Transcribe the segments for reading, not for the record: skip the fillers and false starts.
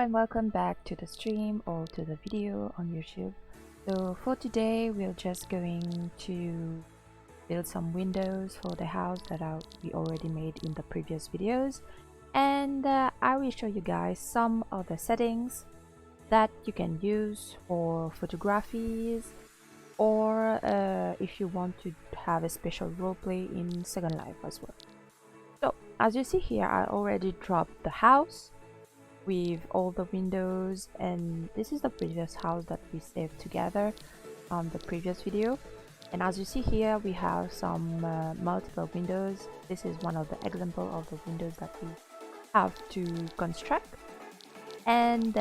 and welcome back to the stream or to the video on YouTube. So for today we're just going to build some windows for the house that we already made in the previous videos, and I will show you guys some of the settings that you can use for photographies, or if you want to have a special roleplay in Second Life as well. So as you see here, I already dropped the house with all the windows, and this is the previous house that we saved together on the previous video. And as you see here, we have some multiple windows. This is one of the example of the windows that we have to construct. And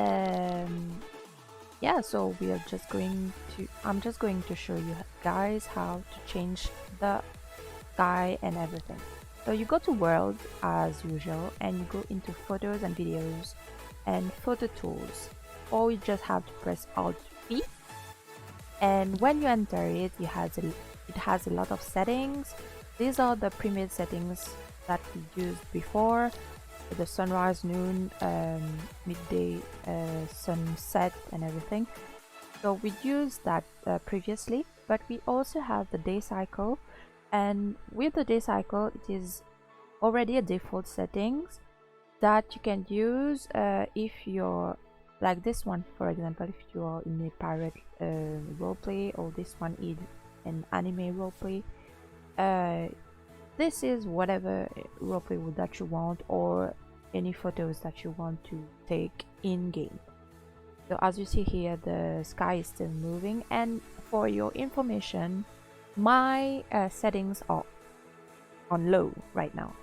yeah, so we are just going to I'm just going to show you guys how to change the sky and everything. So you go to world as usual, and you go into photos and videos and photo tools, or you just have to press Alt P, and when you enter it, it has a lot of settings. These are the pre-made settings that we used before: the sunrise, noon, midday, sunset, and everything. So we used that previously, but we also have the day cycle. And with the day cycle, it is already a default settings that you can use if you're like this one, for example, if you are in a pirate roleplay, or this one is an anime roleplay. This is whatever roleplay that you want, or any photos that you want to take in game. So as you see here, the sky is still moving, and for your information, my settings are on low right now.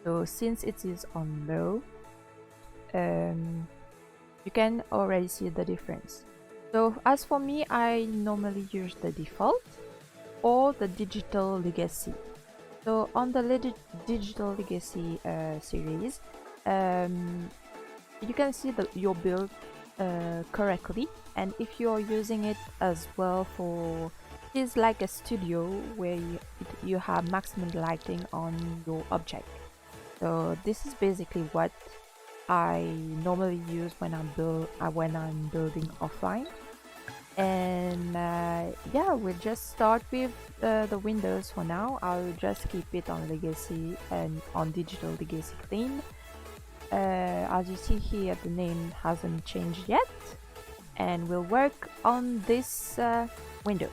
So since it is on low, you can already see the difference. So as for me, I normally use the default or the digital legacy. So on the digital legacy series, you can see your build correctly, and if you are using it as well for, is like a studio where you have maximum lighting on your object. So this is basically what I normally use when I'm building offline. And yeah, we'll just start with the windows for now. I'll just keep it on legacy and on digital legacy clean. As you see here, the name hasn't changed yet, and we'll work on this window.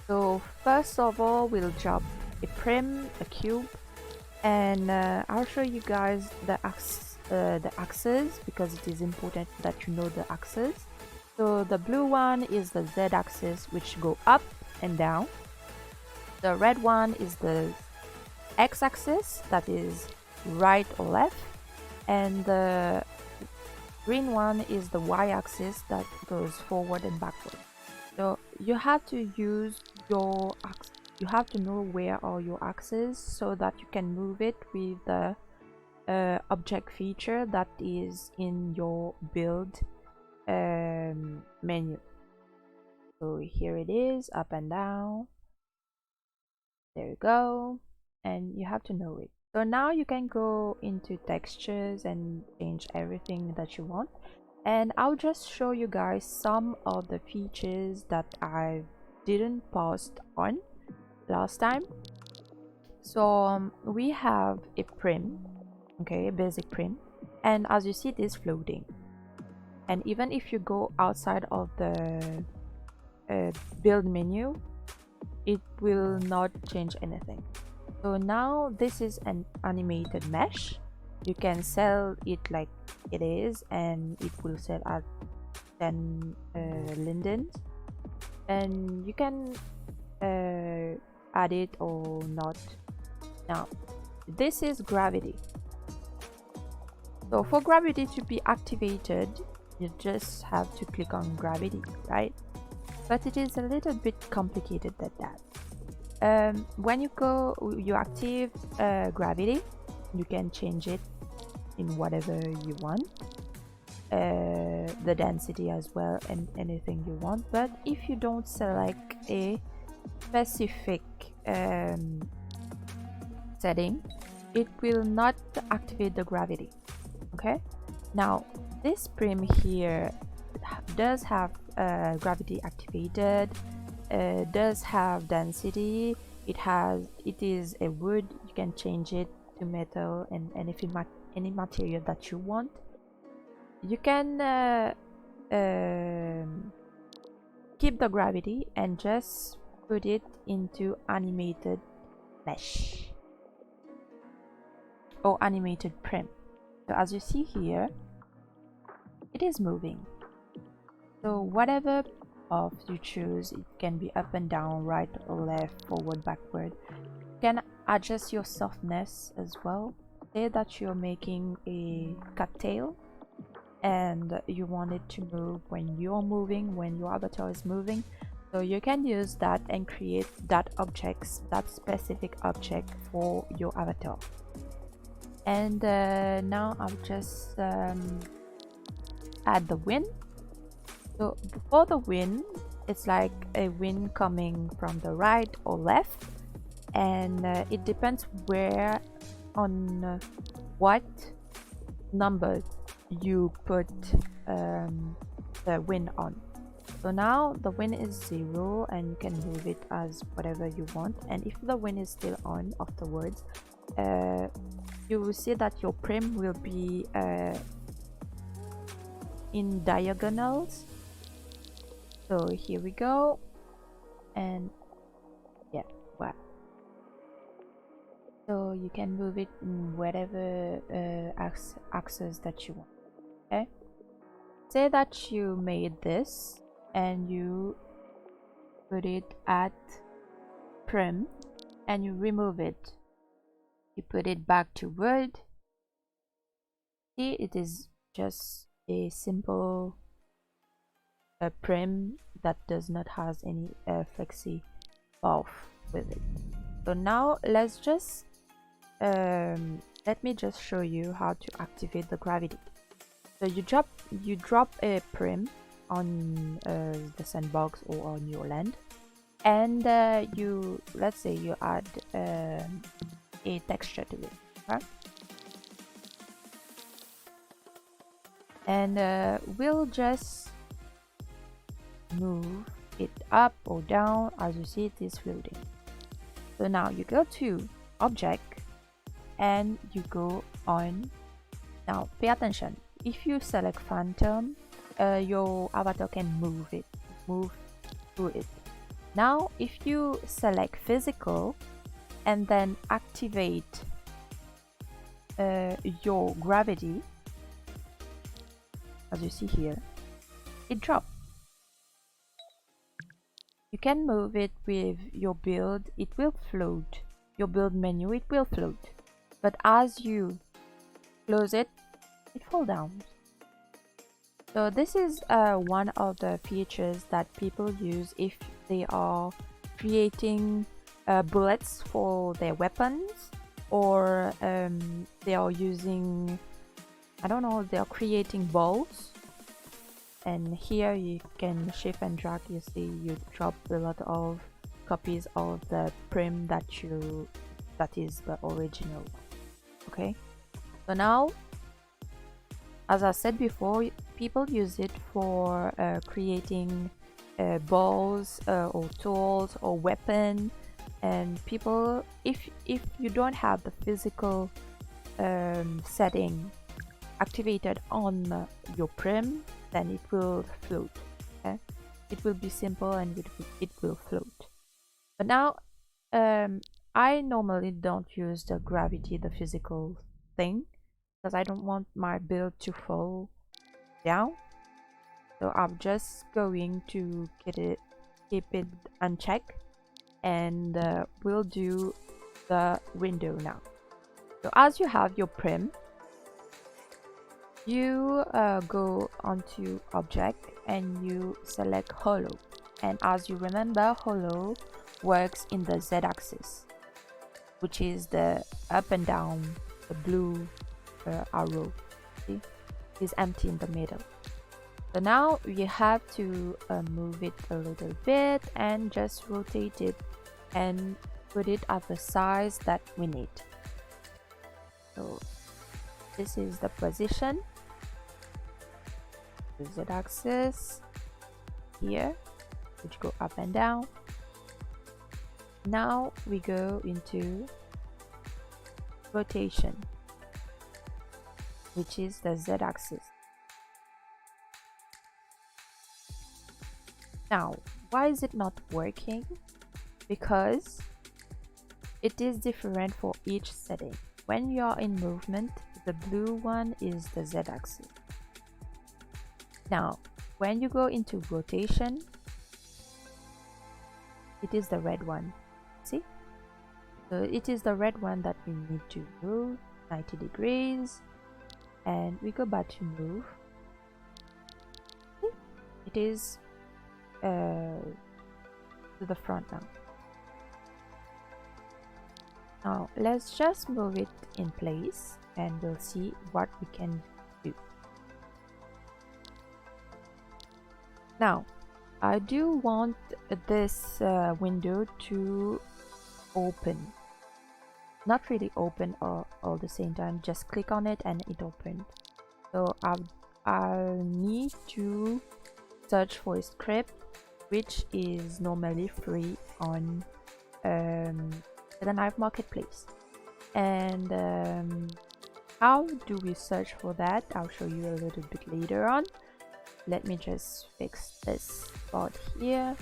So first of all, we'll drop a prim, a cube, and I'll show you guys the axes, because it is important that you know the axes. So the blue one is the Z axis, which go up and down. The red one is the X axis, that is right or left, and the green one is the Y axis, that goes forward and backward. So you have to use your axis. You have to know where are your axes, so that you can move it with the object feature that is in your build menu. So here it is, up and down. There you go, and you have to know it. So now you can go into textures and change everything that you want. And I'll just show you guys some of the features that I didn't post on last time. So we have a prim, okay, a basic prim, and as you see, it is floating. And even if you go outside of the build menu, it will not change anything. So now this is an animated mesh. You can sell it like it is, and it will sell at 10 lindens, and you can add it or not. Now this is gravity. So for gravity to be activated, you just have to click on gravity, right? But it is a little bit complicated than that. When you active gravity, you can change it in whatever you want, the density as well, and anything you want. But if you don't select a specific setting, it will not activate the gravity. Okay, now this prim here does have gravity activated, does have density. It is a wood. You can change it to metal and any material that you want. You can keep the gravity and just put it into animated mesh or animated prim. So as you see here, it is moving. So whatever path you choose, it can be up and down, right or left, forward, backward. You can adjust your softness as well. Say that you're making a cattail and you want it to move when you're moving, when your avatar is moving. So you can use that and create that specific object for your avatar. And now I'll just add the wind. So for the wind, it's like a wind coming from the right or left, and it depends where on what number you put the wind on. So now the wind is 0 and you can move it as whatever you want, and if the wind is still on afterwards, you will see that your prim will be in diagonals. So here we go, and yeah, wow. So you can move it in whatever axis that you want. Okay, say that you made this and you put it at prim and you remove it. You put it back to wood. See, it is just a simple prim that does not have any flexi path with it. So now let's just let me just show you how to activate the gravity. So you drop a prim on the sandbox or on your land, and let's say you add a texture to it, right? And we'll just move it up or down. As you see, it is floating. So now you go to object and you go on. Now pay attention, if you select phantom, your avatar can move through it. Now if you select physical and then activate your gravity, as you see here, it drops. You can move it with your build, it will float. Your build menu, it will float. But as you close it, it falls down. So this is one of the features that people use if they are creating bullets for their weapons, or they are using, I don't know, they are creating balls. And here you can shift and drag. You see, you drop a lot of copies of the prim that is the original. Okay, so now, as I said before, people use it for creating balls or tools or weapon. And people, if you don't have the physical setting activated on your prim, then it will float. Okay, it will be simple and it will float. But now I normally don't use the gravity, the physical thing, because I don't want my build to fall down. So I'm just going to keep it unchecked, and we'll do the window now. So as you have your prim, you go onto object and you select hollow, and as you remember, hollow works in the z-axis, which is the up and down, the blue arrow. See, is empty in the middle. So now you have to move it a little bit and just rotate it and put it at the size that we need. So this is the position. the z-axis here, which go up and down. Now we go into rotation, which is the z-axis. Now, why is it not working? Because it is different for each setting. When you are in movement, the blue one is the z-axis. Now, when you go into rotation, it is the red one. See? So it is the red one that we need to move 90 degrees, and we go back to move. See? It is to the front now. Now let's just move it in place and we'll see what we can do. Now I do want this window to open, not really open all the same time, just click on it and it opened. So I'll need to search for a script which is normally free on Secondlife Marketplace. And how do we search for that? I'll show you a little bit later on. Let me just fix this part here.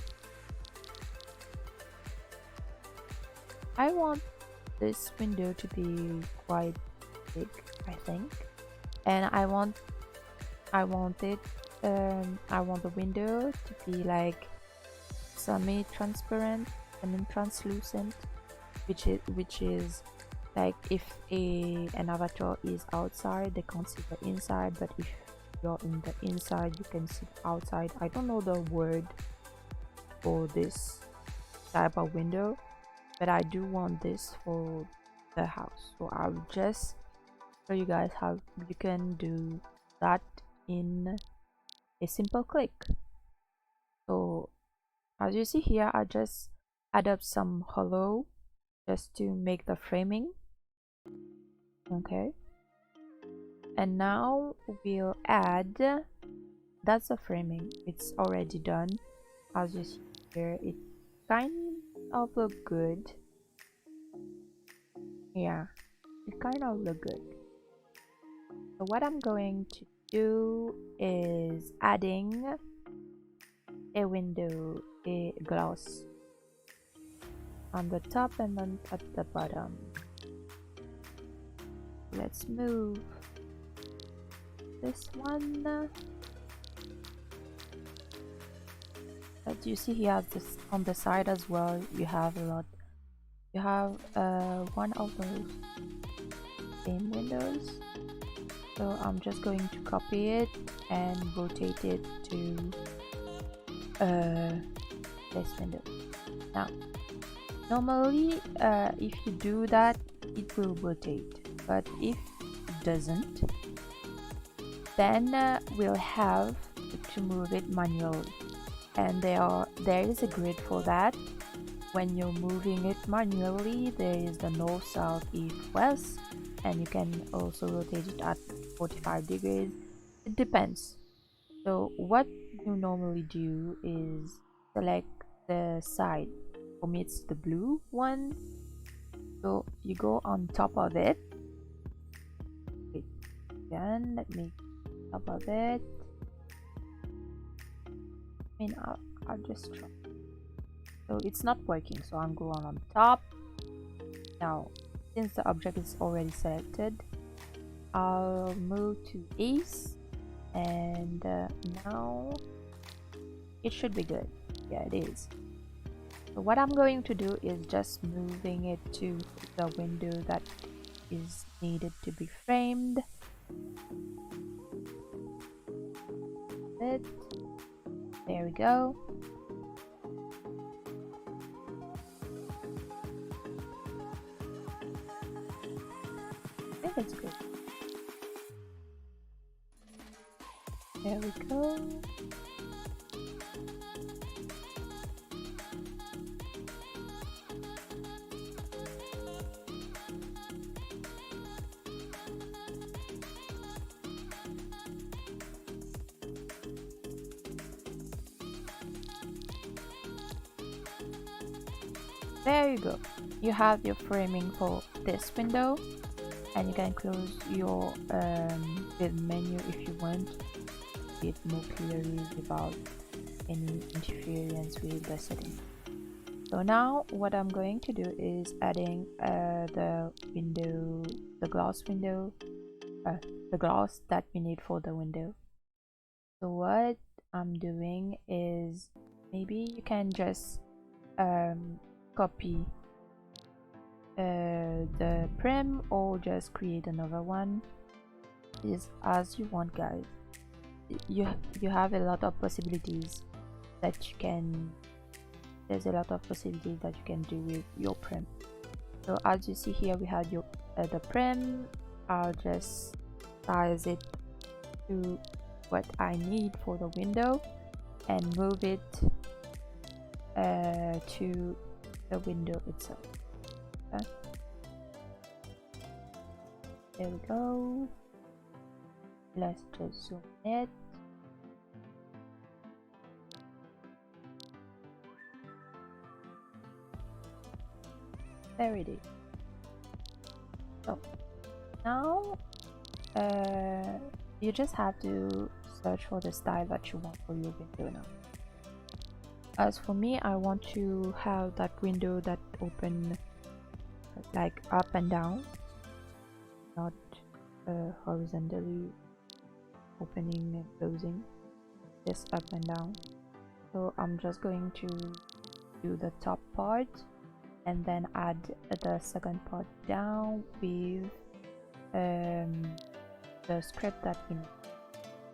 I want this window to be quite big, I think, and I want the window to be like semi-transparent and translucent, which is like if an avatar is outside, they can't see the inside, but if you're in the inside, you can see the outside. I don't know the word for this type of window, but I do want this for the house. So I'll just show you guys how you can do that in a simple click. So as you see here, I just add up some hollow just to make the framing. Okay, and now we'll add, that's the framing, it's already done. As you see here, it kind of look good. Yeah, it kind of look good. So what I'm going to do is adding a window, a glass on the top and then at the bottom. Let's move this one. As you see here, this on the side as well, you have a lot. You have one of those same windows. So I'm just going to copy it and rotate it to this window. Now, normally, if you do that, it will rotate. But if it doesn't, then we'll have to move it manually. And there is a grid for that. When you're moving it manually, there is the north, south, east, west, and you can also rotate it at 45 degrees. It depends. So what you normally do is select the side. For me, it's the blue one. So you go on top of it. Again, let me top of it. I mean, I'll just try. So it's not working, so I'm going on top. Now, since the object is already selected, I'll move to east, and now it should be good. Yeah, it is. So what I'm going to do is just moving it to the window that is needed to be framed. There we go. I think it's good. There we go. There you go. You have your framing for this window, and you can close your build menu if you want it more clearly without any interference with the settings. So now what I'm going to do is adding the window, the glass window, the glass that we need for the window. So what I'm doing is, maybe you can just copy the prim or just create another one. Is as you want, guys. You have a lot of possibilities that you can. There's a lot of possibilities that you can do with your prim. So as you see here, we have your the prim. I'll just size it to what I need for the window and move it to the window itself. Okay. There we go. Let's just zoom it. There it is. So now you just have to search for the style that you want for your window now. As for me, I want to have that window that open like up and down, not horizontally opening and closing, just up and down. So I'm just going to do the top part and then add the second part down with the script that we need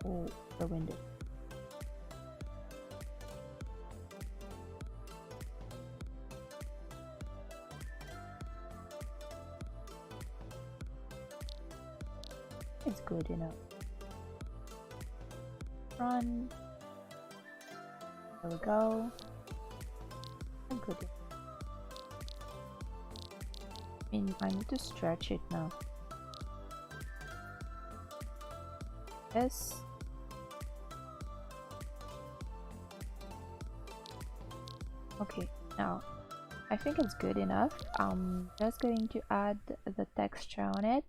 for the window. It's good enough. Run. There we go. I'm good. I need to stretch it now. Yes. Okay, now I think it's good enough. I'm just going to add the texture on it.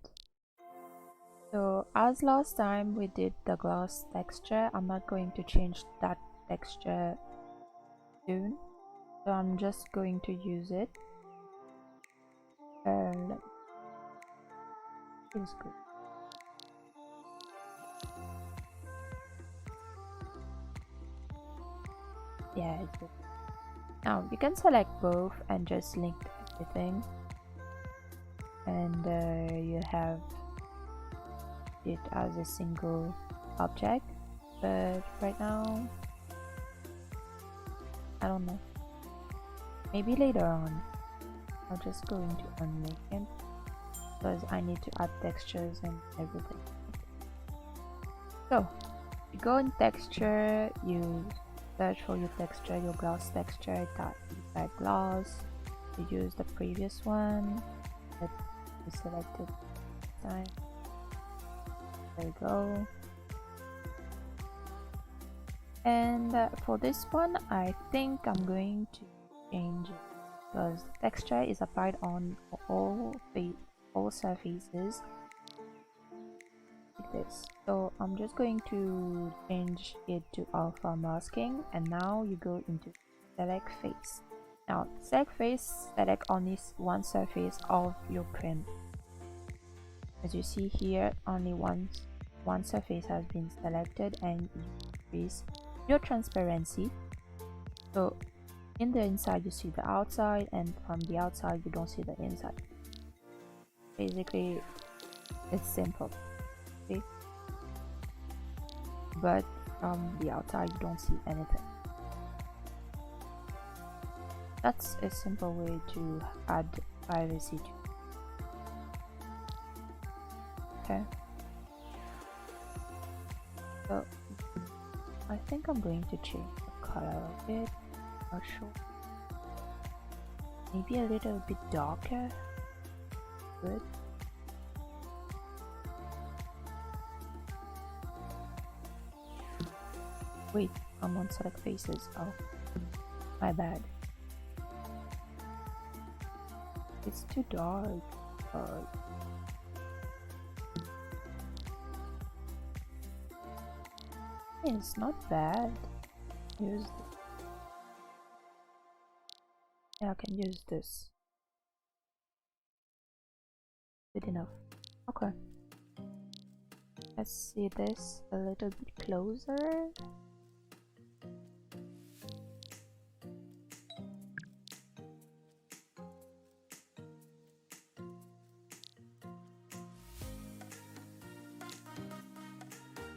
So as last time we did the glass texture, I'm not going to change that texture soon. So I'm just going to use it. Feels good. Yeah, it's good. Now you can select both and just link everything, and you have it as a single object. But right now, I don't know. Maybe later on, I'm just going to unlink it because I need to add textures and everything. So you go in texture, you search for your texture, your glass texture, type glass. You use the previous one that we selected this time. There we go. And for this one, I think I'm going to change it because texture is applied on all surfaces like this. So I'm just going to change it to alpha masking, and now you go into select face. Now select face, select only one surface of your print. As you see here, only one surface has been selected, and you increase your transparency. So in the inside you see the outside, and from the outside you don't see the inside. Basically it's simple, okay? But from the outside you don't see anything. That's a simple way to add privacy to. Okay, so I think I'm going to change the color of it. Not sure. Maybe a little bit darker. Good. Wait, I'm on select faces. Oh, my bad. It's too dark. It's not bad. Use yeah, I can use this. Good enough. Okay. Let's see this a little bit closer.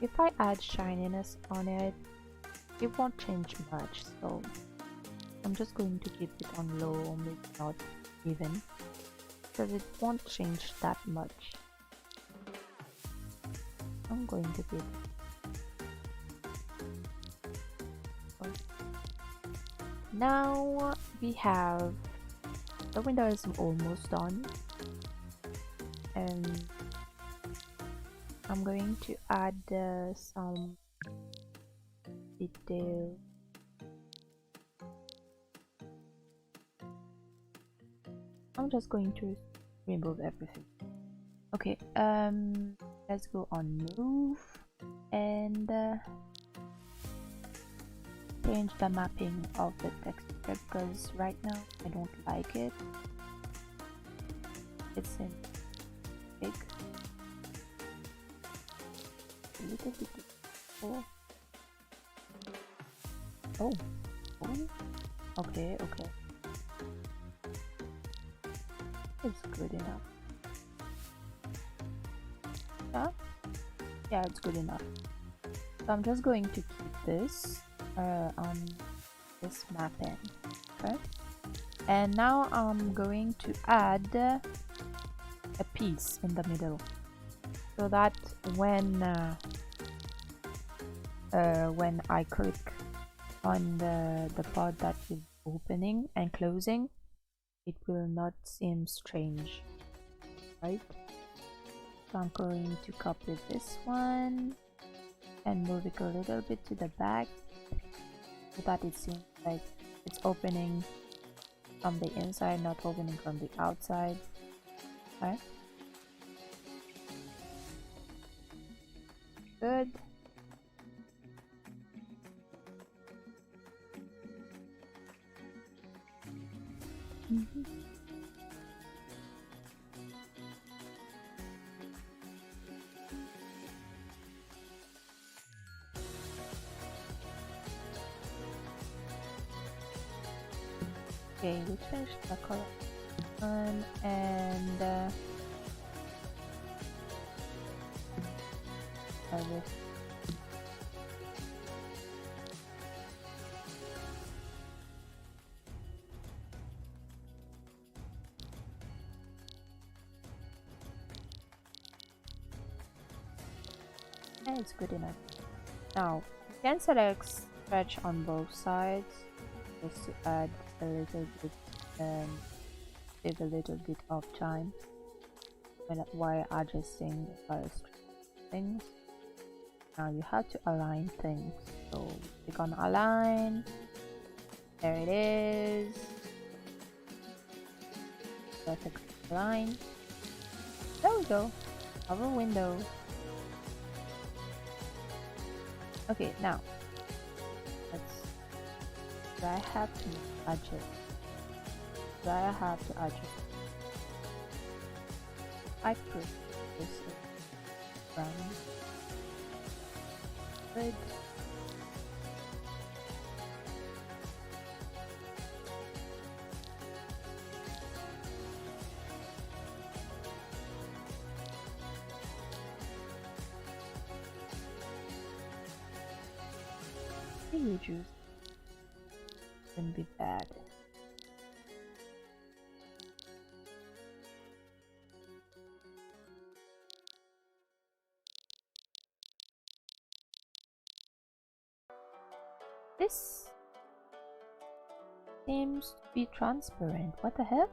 If I add shininess on it, it won't change much, so I'm just going to keep it on low, maybe not even, because it won't change that much. I'm going to keep it. Now we have the window is almost done, and I'm going to add some detail. I'm just going to remove everything. Okay, let's go on move and change the mapping of the texture because right now I don't like it. It's in big, a little bit. Oh, okay. It's good enough. Yeah, it's good enough. So I'm just going to keep this on this mapping. Okay, and now I'm going to add a piece in the middle so that when I click on the part that is opening and closing, it will not seem strange, right? So I'm going to copy this one and move it a little bit to the back so that it seems like it's opening from the inside, not opening from the outside. Okay. Good. Okay, we changed the color one and it's good enough. Now you can select stretch on both sides just to add a little bit and save a little bit of time while adjusting various things. Now you have to align things, so click on align. There it is. Perfect align. There we go. Our window. Okay, now do I have to adjust? Do I have to adjust? I put this in good. You juice wouldn't be bad. This seems to be transparent. What the hell?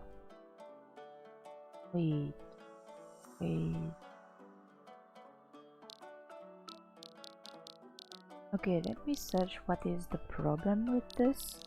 Wait. Okay, let me search what is the problem with this.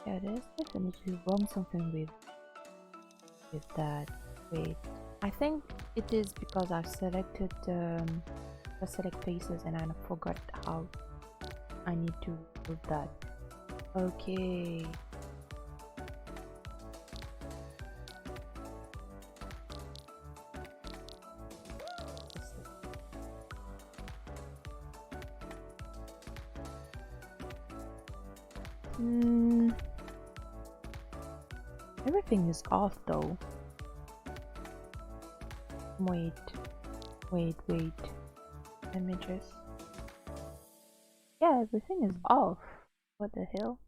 Yeah, there's definitely wrong something with that. Wait, I think it is because I've selected the select faces and I forgot how I need to do that. Okay. Everything is off though. Wait. Let me just. Yeah, everything is off. What the hell?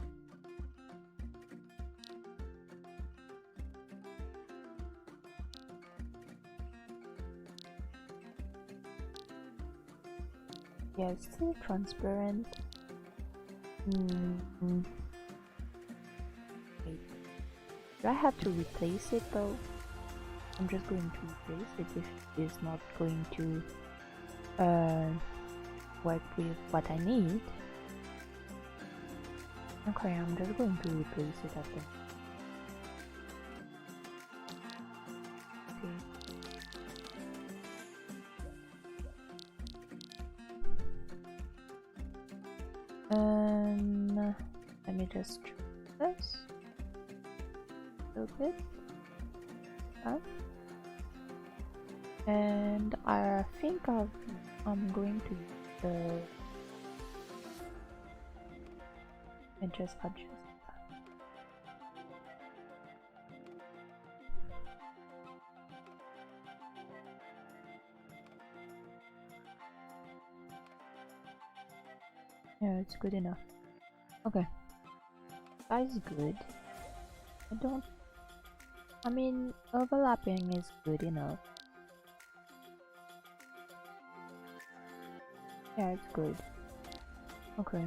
Yeah, it's still transparent. Wait. Do I have to replace it though? I'm just going to replace it if it is not going to work with what I need. Okay, I'm just going to replace it, I think. Okay. Let me just try this a little bit. And I think I'm going to use the and just adjust that. Yeah, it's good enough. Okay, that is good. I mean, overlapping is good enough. Yeah, it's good. Okay.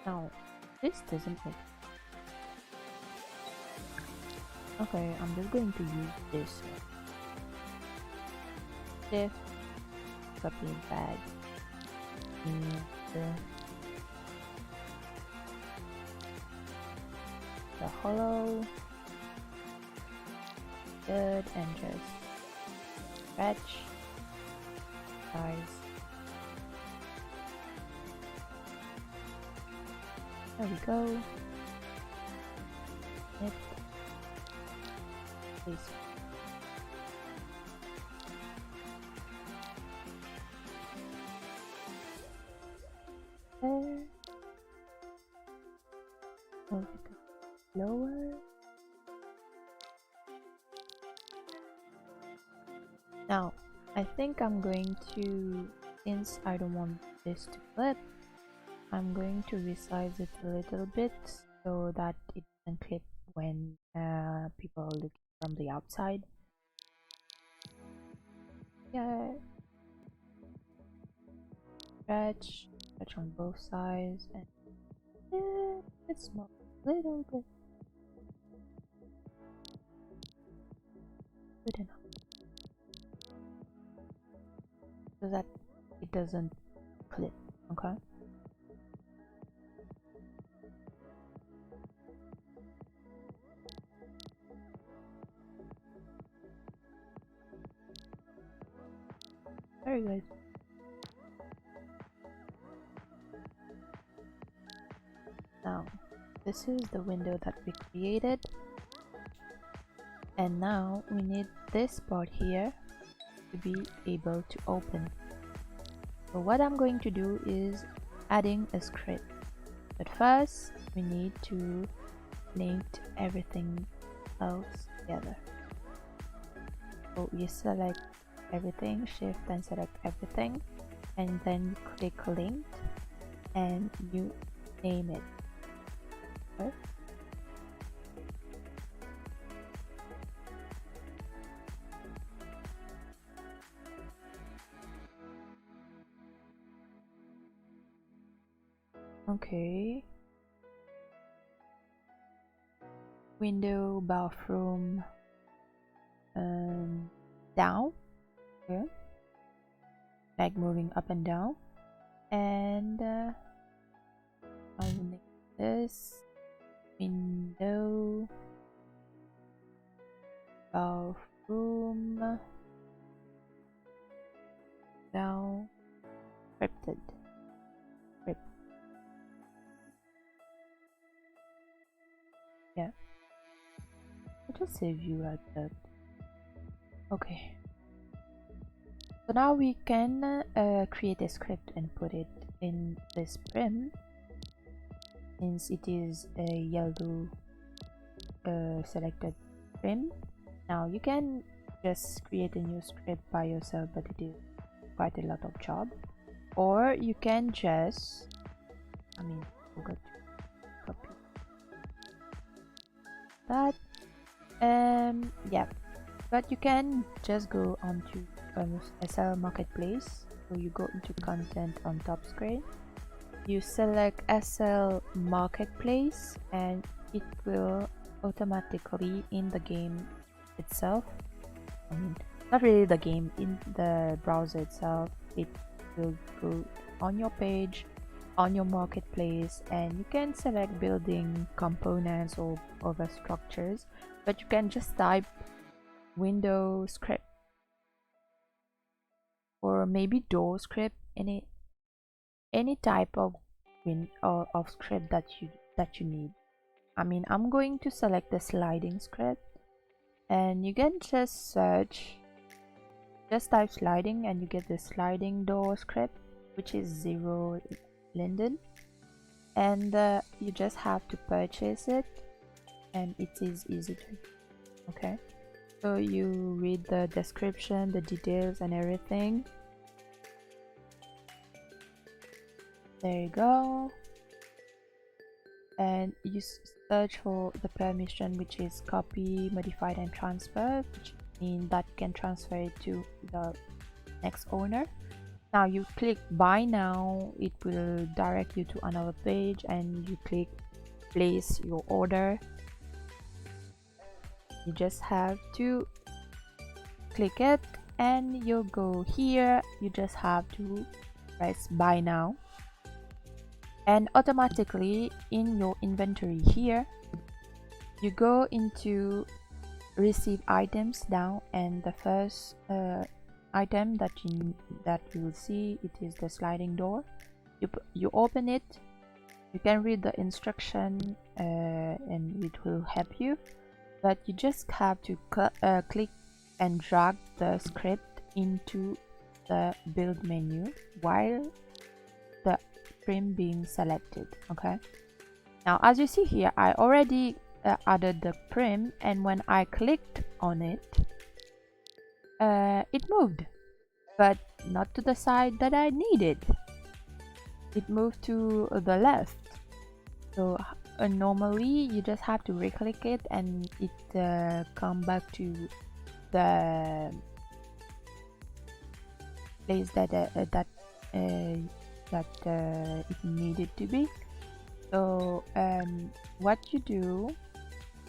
Now, this doesn't make. Okay, I'm just going to use this. Shift, copy and bag. And the hollow. Good, and just stretch. Size. There we go. Snip. Please. There. Move it lower. Now, I think I'm going to, since I don't want this to flip, I'm going to resize it a little bit so that it doesn't clip when people are looking from the outside. Yeah. Stretch on both sides, and it's small a little bit. Good enough. So that it doesn't clip, okay? Very good. Now, this is the window that we created. And now we need this part here to be able to open. So what I'm going to do is adding a script. But first, we need to link everything else together. So you select everything, shift and select everything, and then click link and you name it. Okay. Okay. Window, bathroom, down here, like moving up and down, and this window, bathroom, now scripted. Script. Yeah. I'll just save you like that. Okay. So now we can create a script and put it in this prim, since it is a yellow selected prim. Now you can just create a new script by yourself, but it is quite a lot of job. Or you can just, forgot to copy that. Yeah, but you can just go onto SL Marketplace. So you go into content on top screen, you select SL Marketplace, and it will automatically in the game itself, not really the game, in the browser itself, it will go on your page, on your marketplace, and you can select building components or other structures, but you can just type window script or maybe door script, any type of of script that you need. I'm going to select the sliding script, and you can just search, just type sliding, and you get the sliding door script, which is 0 linden, and you just have to purchase it, and it is easy to. Okay, so you read the description, the details, and everything. There you go. And you search for the permission, which is copy, modified, and transfer, which means that you can transfer it to the next owner. Now you click buy now, it will direct you to another page, and you click place your order. You just have to click it, and you go here, you just have to press buy now, and automatically in your inventory here you go into receive items now, and the first item that you will see, it is the sliding door. You open it, you can read the instruction, and it will help you, but you just have to click and drag the script into the build menu while the prim being selected. Okay, now as you see here, I already added the prim, and when I clicked on it, it moved, but not to the side that I needed. It moved to the left. So normally you just have to re-click it, and it come back to the place that it needed to be. So what you do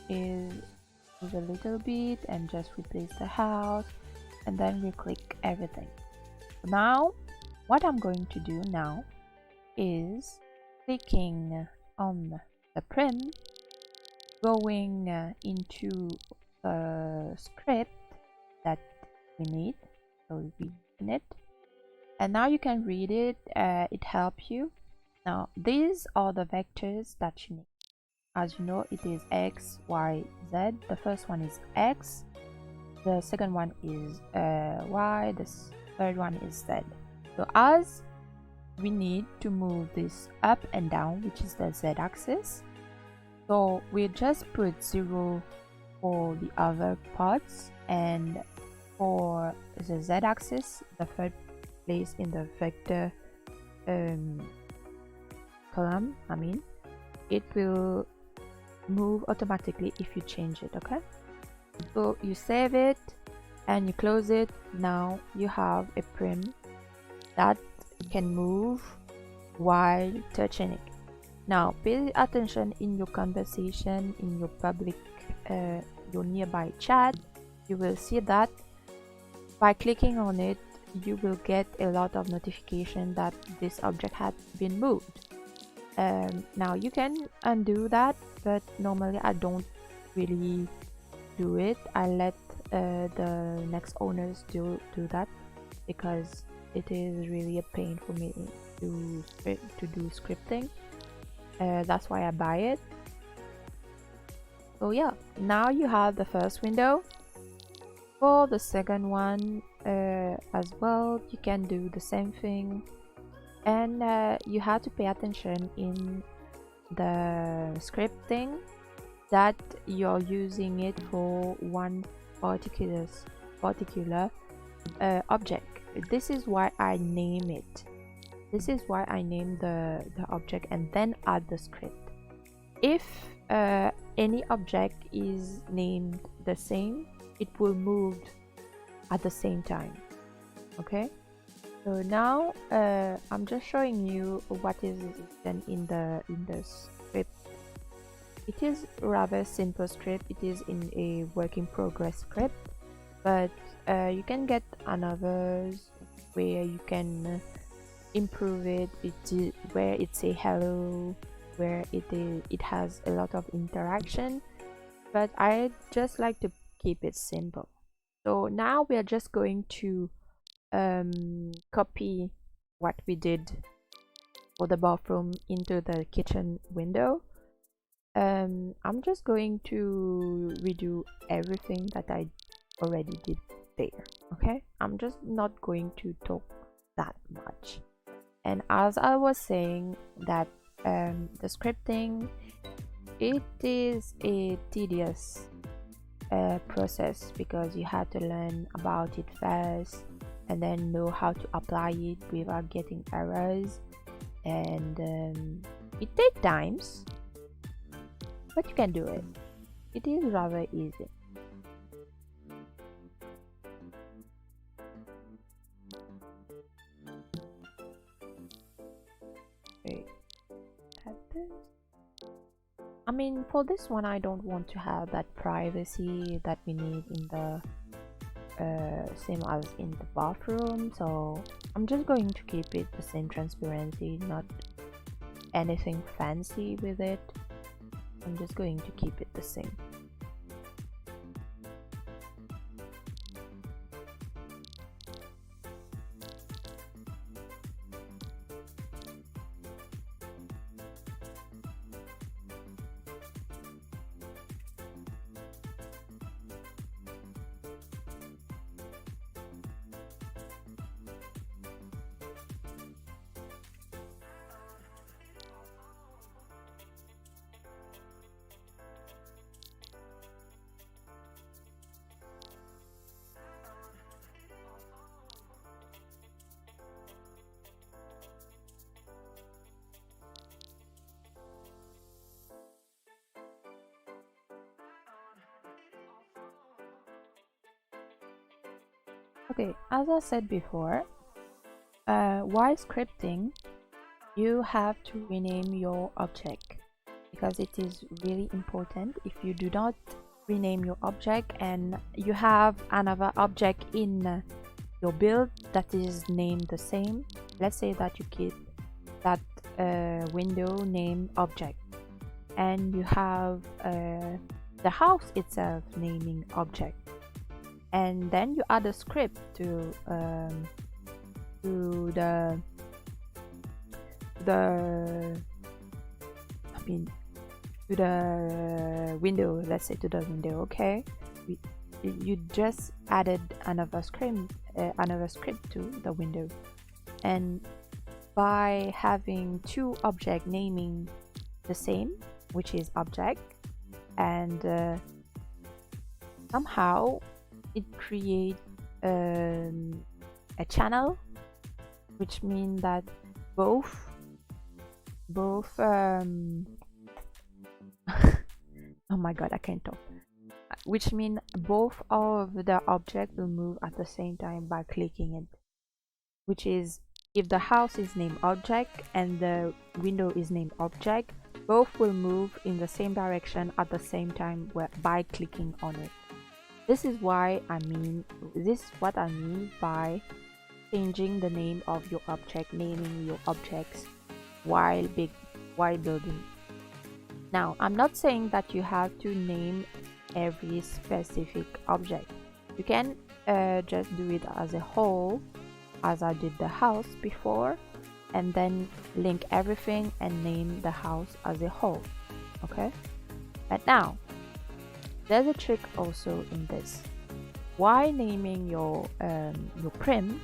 is move a little bit and just replace the house, and then re-click everything. Now what I'm going to do now is clicking on the prim, going into the script that we need, so we open it, and now you can read it. It helps you. Now these are the vectors that you need. As you know, it is X, Y, Z. The first one is X, the second one is Y, the third one is Z. So as we need to move this up and down, which is the Z axis, so we just put 0 for the other parts, and for the Z axis, the third place in the vector column, it will move automatically if you change it. Okay, so you save it and you close it. Now you have a prim that can move while touching it. Now pay attention in your conversation, in your public your nearby chat. You will see that by clicking on it, you will get a lot of notification that this object had been moved. Now you can undo that, but normally I don't really do it. I let the next owners do that, because it is really a pain for me to do scripting. That's why I buy it. So yeah, now you have the first window. For the second one as well, you can do the same thing, and you have to pay attention in the scripting that you're using it for one particular object. This is why I name it. This is why I name the object and then add the script. If any object is named the same, it will move at the same time. Okay, so now I'm just showing you what is done in the script. It is rather simple script. It is in a work in progress script, but you can get another's where you can improve it. Where it say hello, where it has a lot of interaction, but I just like to keep it simple. So now we are just going to copy what we did for the bathroom into the kitchen window. I'm just going to redo everything that I already did there. Okay, I'm just not going to talk that much. And as I was saying, that the scripting, it is a tedious process, because you have to learn about it first and then know how to apply it without getting errors, and it takes times, but you can do it. It is rather easy. Okay. I mean, for this one, I don't want to have that privacy that we need in the same as in the bathroom, so I'm just going to keep it the same transparency, not anything fancy with it. I'm just going to keep it the same. Okay, as I said before, while scripting, you have to rename your object, because it is really important. If you do not rename your object and you have another object in your build that is named the same, let's say that you keep that window name object, and you have the house itself naming object, and then you add a script to the to the window, let's say to the window. Okay, you just added another script to the window, and by having two object naming the same, which is object, and somehow it creates a channel, which means that both oh my god, I can't talk, which means both of the object will move at the same time by clicking it, which is, if the house is named object and the window is named object, both will move in the same direction at the same time by clicking on it. This is what I mean by changing the name of your object, naming your objects while while building. Now, I'm not saying that you have to name every specific object. You can just do it as a whole, as I did the house before, and then link everything and name the house as a whole. Okay? But now, there's a trick also in this. While naming your prim,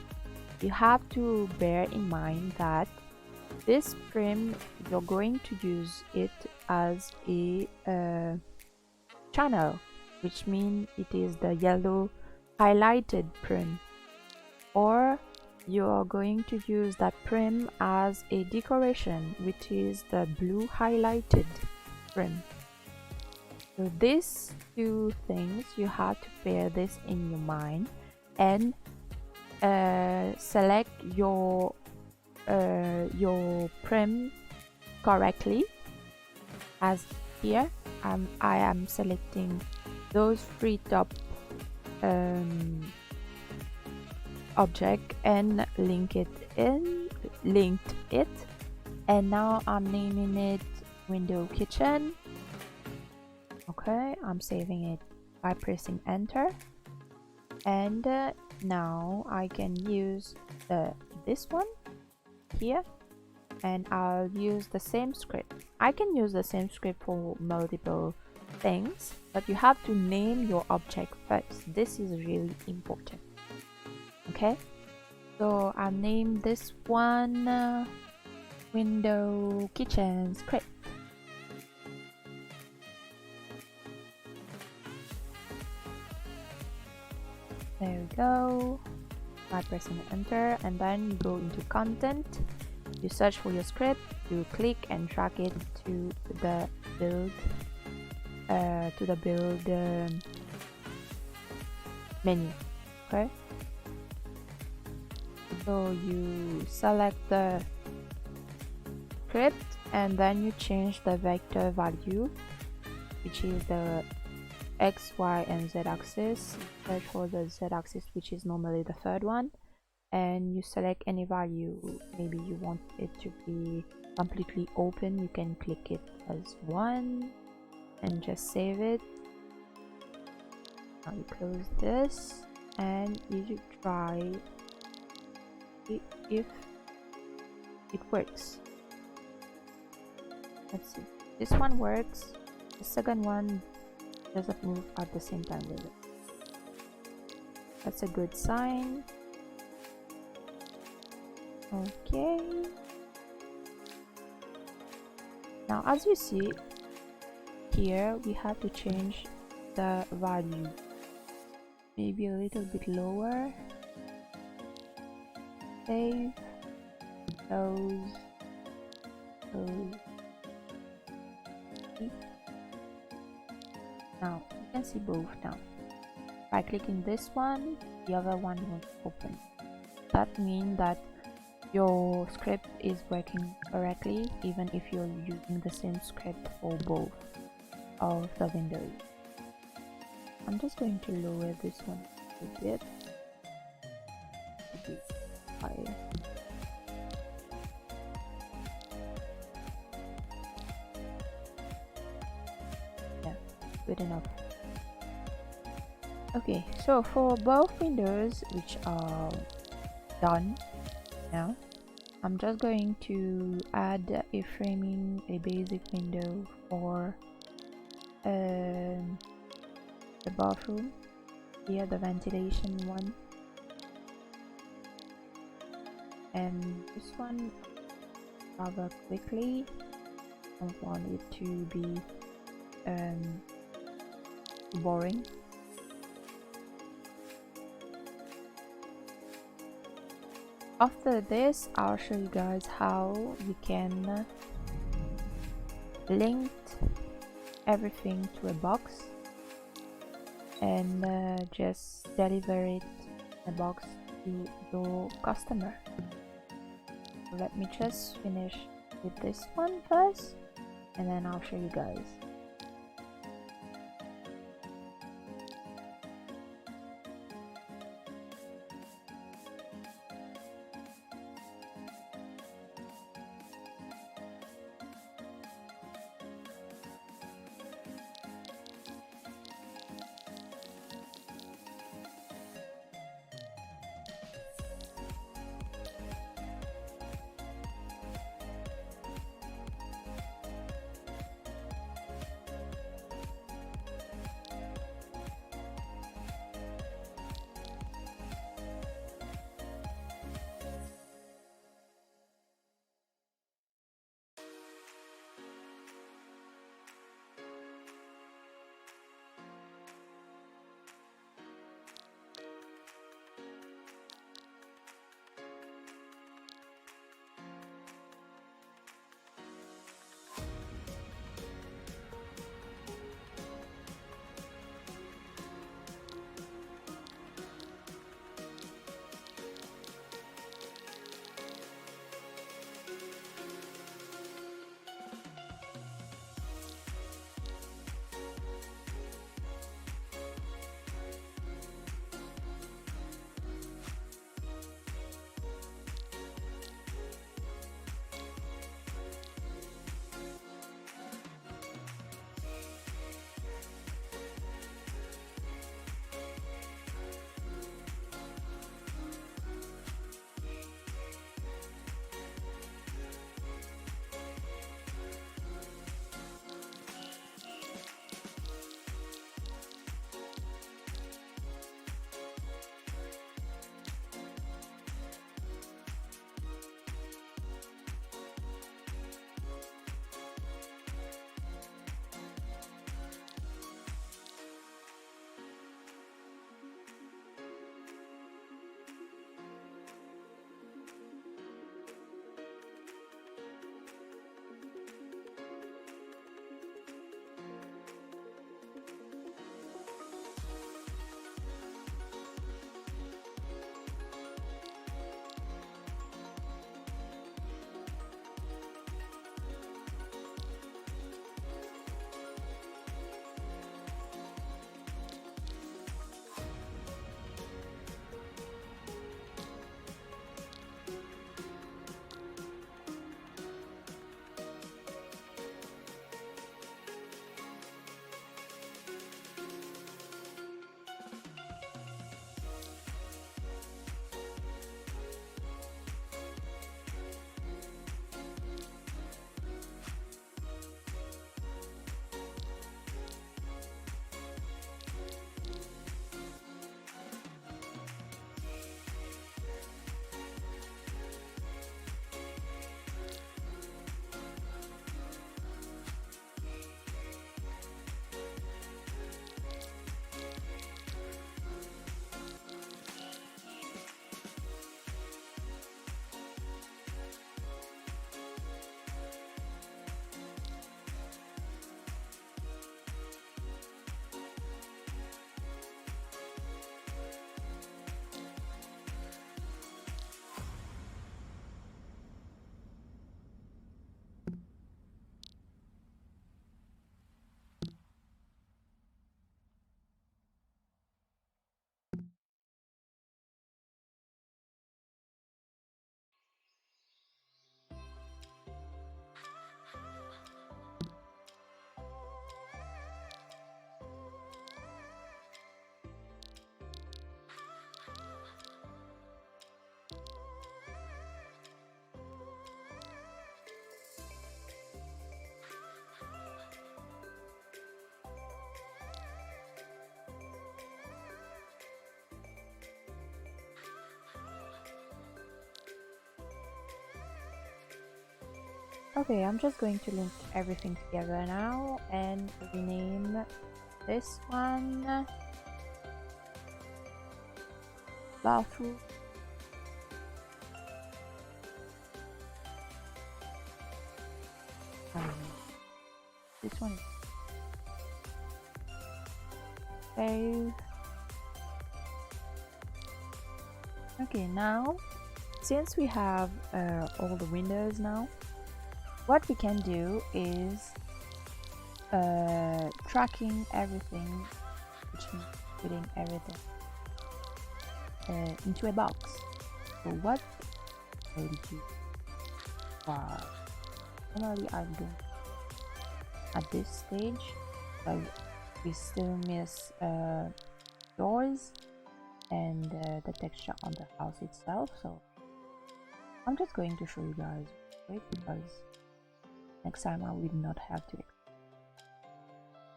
you have to bear in mind that this prim, you're going to use it as a channel, which means it is the yellow highlighted prim, or you are going to use that prim as a decoration, which is the blue highlighted prim. So these two things, you have to bear this in your mind and select your prim correctly. As here, I am selecting those three top object and linked it, and now I'm naming it window kitchen. Okay, I'm saving it by pressing enter, and now I can use this one here, and I'll use the same script. I can use the same script for multiple things, but you have to name your object first. This is really important. Okay, so I'll name this one window kitchen script. There we go. By pressing enter, and then you go into content, you search for your script, you click and drag it to the build menu. Okay, so you select the script and then you change the vector value, which is the X, Y, and Z axis. Search for the Z axis, which is normally the third one, and you select any value. Maybe you want it to be completely open, you can click it as 1 and just save it. Now you close this and you try if it works. Let's see, this one works, the second one doesn't move at the same time with it. That's a good sign. Okay, now as you see here, we have to change the value, maybe a little bit lower. Save, close. Now you can see both now. By clicking this one, the other one will open. That means that your script is working correctly, even if you're using the same script for both of the windows. I'm just going to lower this one a bit. Yeah, good enough. Okay, so for both windows, which are done now, I'm just going to add a framing, a basic window for the bathroom. Here, the ventilation one, and this one rather quickly. I don't want it to be boring. After this, I'll show you guys how you can link everything to a box and just deliver it in a box to your customer. Let me just finish with this one first, and then I'll show you guys. Okay, I'm just going to link everything together now and rename this one bathroom. This one is save. Okay, now since we have all the windows now, what we can do is tracking everything, which means putting everything into a box. So what will we do? Normally I do at this stage, but we still miss doors and the texture on the house itself. So I'm just going to show you guys, right? Because next time I will not have to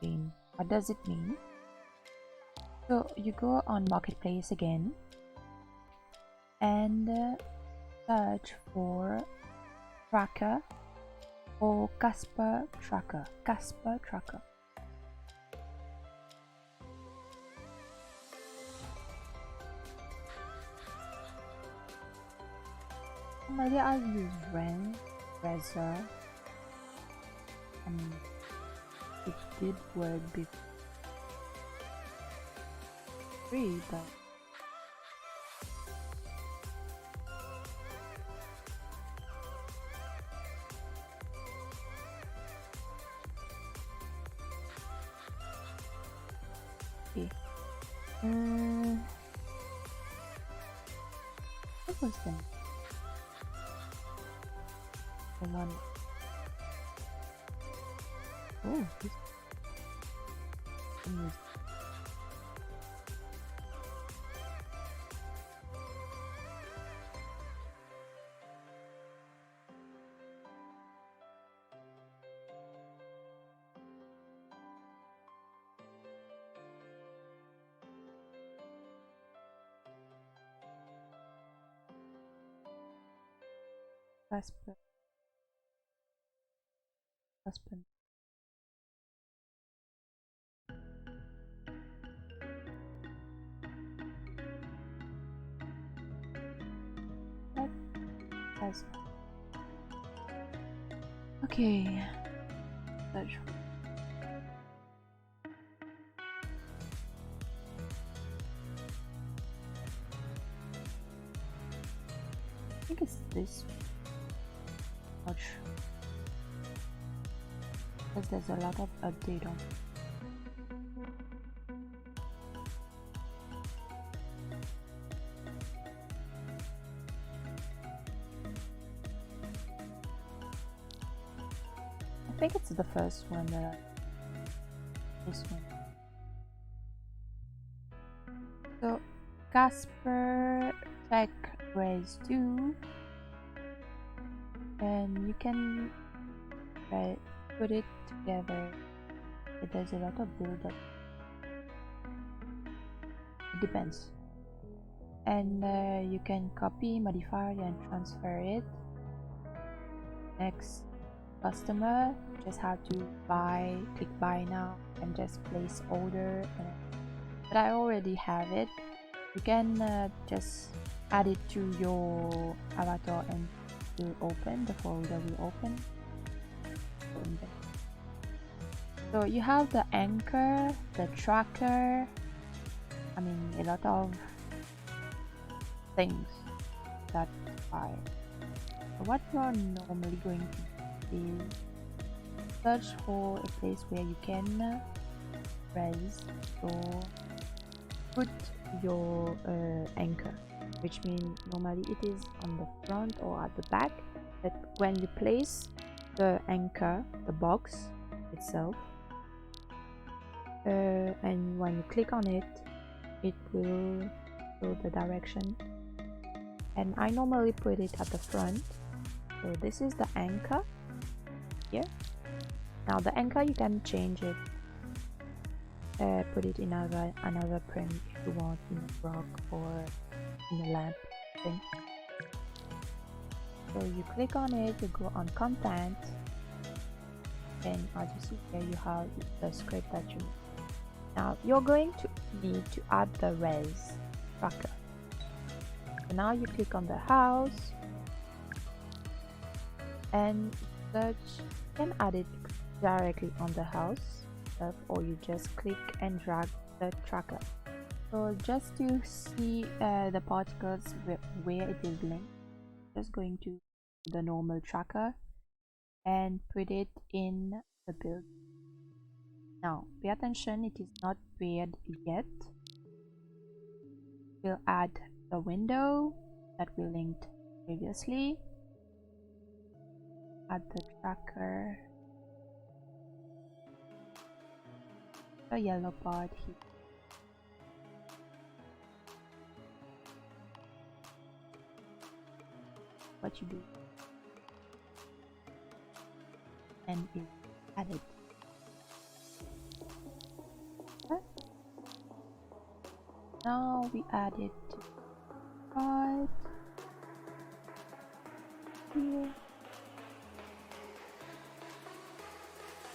explain what does it mean. So you go on marketplace again and search for tracker or Casper tracker. Casper tracker. Maybe I'll use Razor. And it did work before, but okay. What was the one? Oh, this one is Casper. Casper. Casper. Okay. Search. I think it's this much because there's a lot of update on. I think it's the first one that this one. So Casper check raise 2 and you can put it together. There's a lot of build up. It depends. And you can copy, modify and transfer it. Next customer, just have to click buy now and just place order. But I already have it. You can just add it to your avatar and it will open, the folder will open. So you have the anchor, the tracker, I mean a lot of things that are. So what you are normally going to do is search for a place where you can raise or put your anchor, which means normally it is on the front or at the back, but when you place the anchor, the box itself, and when you click on it, it will show the direction, and I normally put it at the front. So this is the anchor here. Now the anchor you can change it, put it in another print if you want, in a rock or in a lamp thing. So you click on it, you go on content, and as you see here, you have the script that you need. Now you're going to need to add the res tracker. So now you click on the house and search. You can add it directly on the house or you just click and drag the tracker. So just to see the particles where it is linked, just going to the normal tracker and put it in the build. Now pay attention, it is not paired yet. We'll add the window that we linked previously. Add the tracker, the yellow part here. What you do and is added. Okay. Now we add it to part here.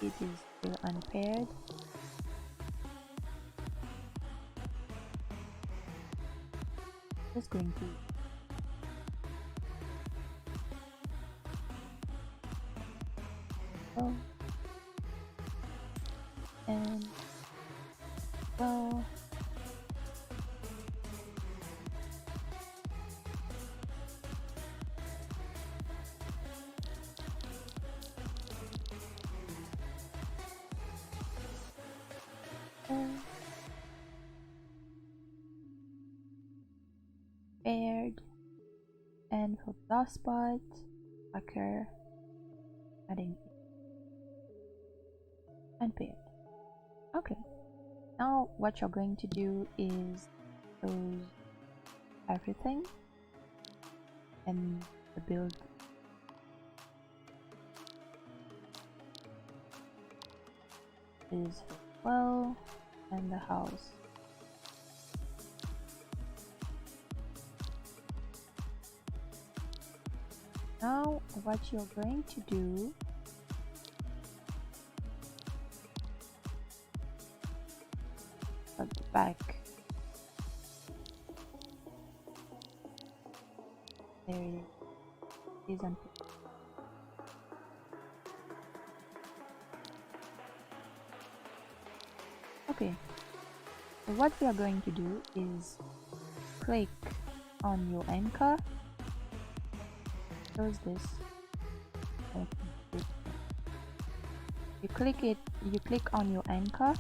It is still unpaired. Just going to go and go. Paired, and for the last part, tracker, adding and paired. Okay, now what you're going to do is close everything and the build is well and the house. Now what you're going to do at the back, there it is unpaired. Okay, so what we are going to do is click on your anchor, close this, you click on your anchor,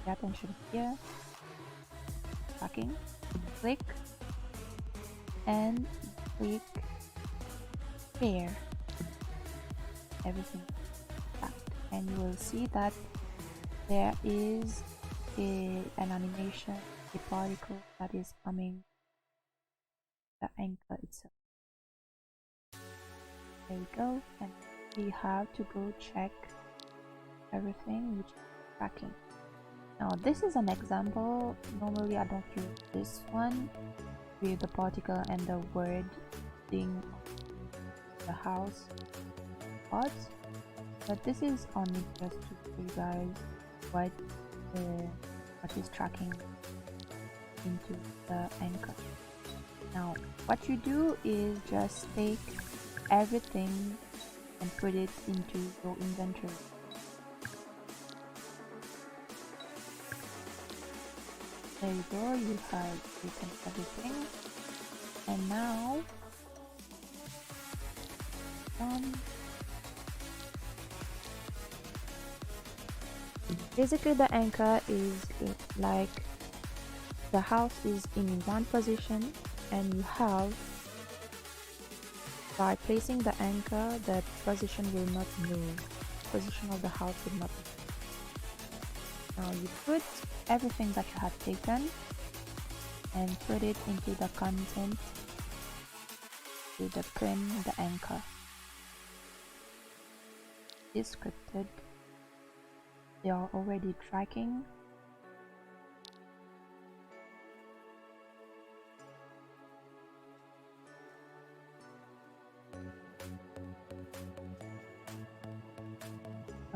pay attention here, tracking, click and click pair, everything back, and you will see that there is an animation, a particle that is coming the anchor itself. There we go, and we have to go check everything which is tracking. Now this is an example. Normally I don't use this one with the particle and the word thing, the house parts, but this is only just to show you guys what is tracking into the anchor. Now what you do is just take everything and put it into your inventory. There you go, you have written everything, and now basically the anchor is like the house is in one position, and you have, by placing the anchor, the position will not move, position of the house will not move. Now you put everything that you have taken and put it into the content to the pin the anchor. It's scripted, they are already tracking.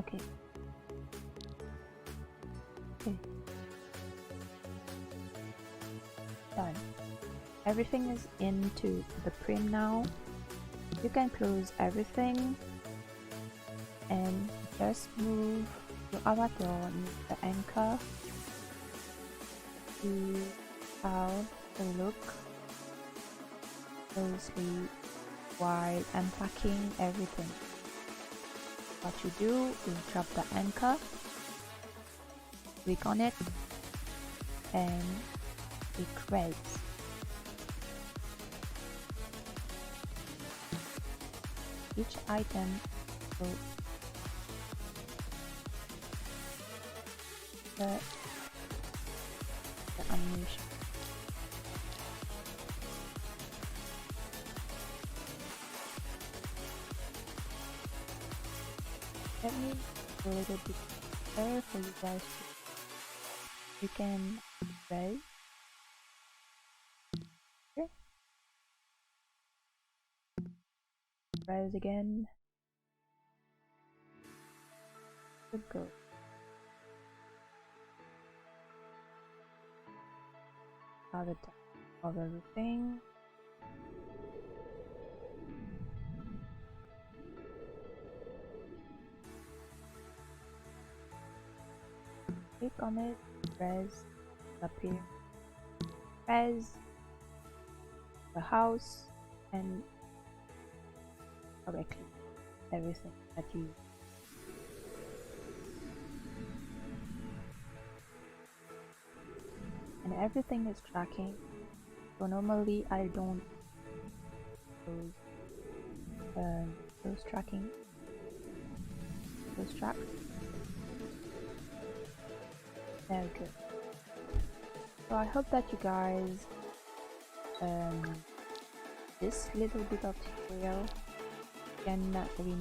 Okay. Okay. Done. Everything is into the prim now. You can close everything and just move your avatar on the anchor to how to look closely while unpacking everything. What you do is drop the anchor, click on it, and it creates. Each item will the animation. Let me do a little bit better for you guys. You can raise here, raise again. Good go. Other time of everything. Click on it, press appear, press the house, and correctly everything that you and everything is tracking. So normally I don't use those tracking those tracks. Very good. So I hope that you guys this little bit of tutorial can really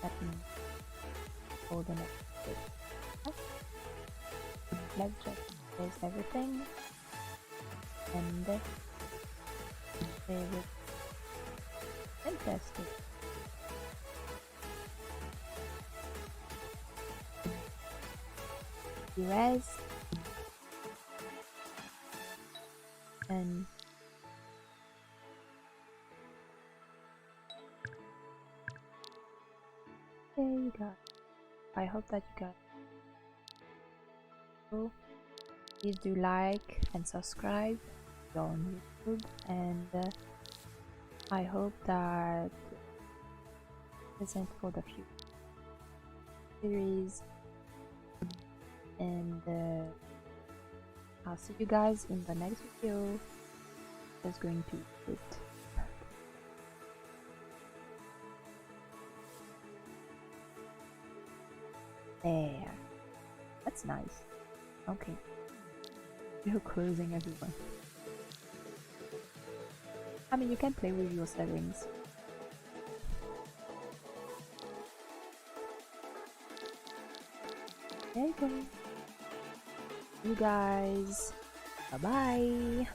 let me hold on it. Let's just place everything and save it and test it. Erase and there you go. I hope that you guys so please do like and subscribe on YouTube, and I hope that present for the future series, and I'll see you guys in the next video. That's going to be it. There, that's nice. Okay, you're closing everyone. I mean, you can play with your settings. There you go. You guys, bye bye.